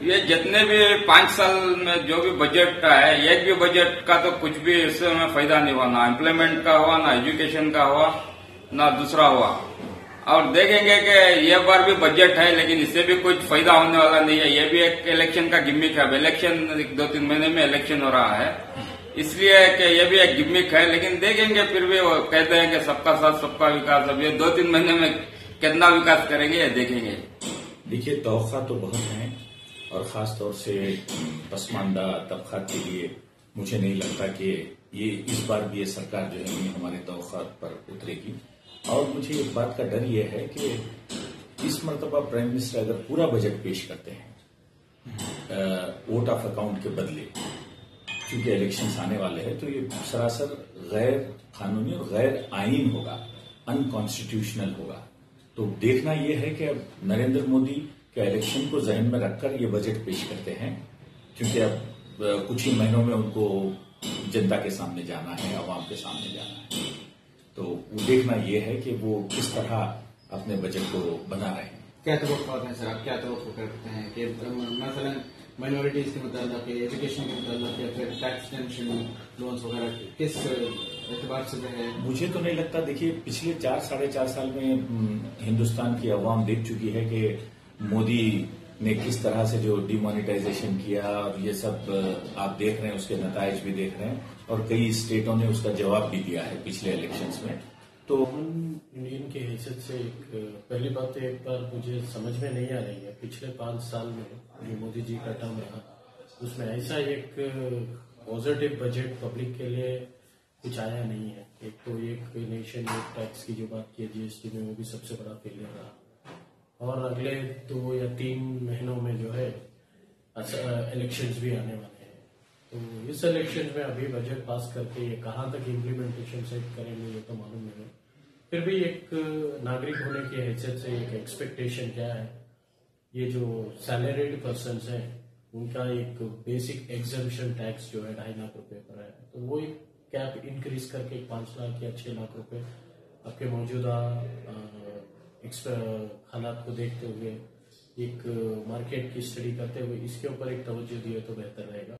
ये जितने भी 5 साल में जो भी बजट है, एक भी बजट का तो कुछ भी इससे हमें फायदा नहीं हुआ, ना एम्प्लॉयमेंट का हुआ, ना एजुकेशन का हुआ, ना दूसरा हुआ। और देखेंगे कि ये बार भी बजट है, लेकिन इससे भी कुछ फायदा होने वाला नहीं है। ये भी एक इलेक्शन का गिमिक है। अब इलेक्शन 2-3 महीने में इलेक्शन हो रहा है, इसलिए कि ये भी एक गिमिक है। लेकिन देखेंगे, फिर भी वो कहते हैं कि सबका साथ सबका विकास। अब ये 2-3 महीने में कितना विकास करेंगे ये देखेंगे। देखिए, तवक्का तो बहुत है, और खास तौर से पसमानदा तबका के लिए मुझे नहीं लगता कि ये इस बार भी ये सरकार जो है हमारे तवक्का पर उतरेगी। और मुझे एक बात का डर ये है कि इस मरतबा प्राइम मिनिस्टर अगर पूरा बजट पेश करते हैं वोट ऑफ अकाउंट के बदले, क्योंकि इलेक्शंस आने वाले हैं, तो ये सरासर गैर कानूनी और गैर आईन होगा, अनकॉन्स्टिट्यूशनल होगा। तो देखना यह है कि अब नरेंद्र मोदी के इलेक्शन को जहन में रखकर ये बजट पेश करते हैं, क्योंकि अब कुछ ही महीनों में उनको जनता के सामने जाना है, आवाम के सामने जाना है। तो वो देखना यह है कि वो किस तरह अपने बजट को बना रहे हैं। क्या तवक्कुआत हैं सर, आप क्या तवक्कुआ करते हैं कि मसलन माइनॉरिटीज के मतलब एजुकेशन के मतलब या फिर टैक्स टेंशन लोन्स वगैरह किस एतबार से जो है? मुझे तो नहीं लगता। देखिए, पिछले 4-4.5 साल में हिंदुस्तान की अवाम देख चुकी है कि मोदी ने किस तरह से जो डिमोनेटाइजेशन किया, और ये सब आप देख रहे हैं, उसके नतायज भी देख रहे हैं, और कई स्टेटों ने उसका जवाब भी दिया है पिछले इलेक्शंस में। तो इंडियन की हैसियत से पहली बात तो एक बार मुझे समझ में नहीं आ रही है, पिछले 5 साल में जो मोदी जी का टर्म रहा उसमें ऐसा एक पॉजिटिव बजट पब्लिक के लिए कुछ आया नहीं है। एक तो एक नेशन एक टैक्स की जो बात की है जीएसटी में, वो भी सबसे बड़ा फेलियर रहा। और अगले 2 या 3 महीनों में जो है इलेक्शंस भी आने वाले हैं। तो इस इलेक्शन में अभी बजट पास करके ये कहाँ तक इम्प्लीमेंटेशन सेट करेंगे ये तो मालूम नहीं है। फिर भी एक नागरिक होने की हैसियत से एक एक्सपेक्टेशन क्या है, ये जो सैलरीड पर्सन हैं उनका एक बेसिक एग्जम्पशन टैक्स जो है 2.5 लाख रुपए पर है, तो वो एक कैप इंक्रीज करके 5 लाख या 6 लाख रुपए आपके मौजूदा हालात को देखते हुए, एक मार्केट की स्टडी करते हुए इसके ऊपर एक तवज्जो दिए तो बेहतर रहेगा।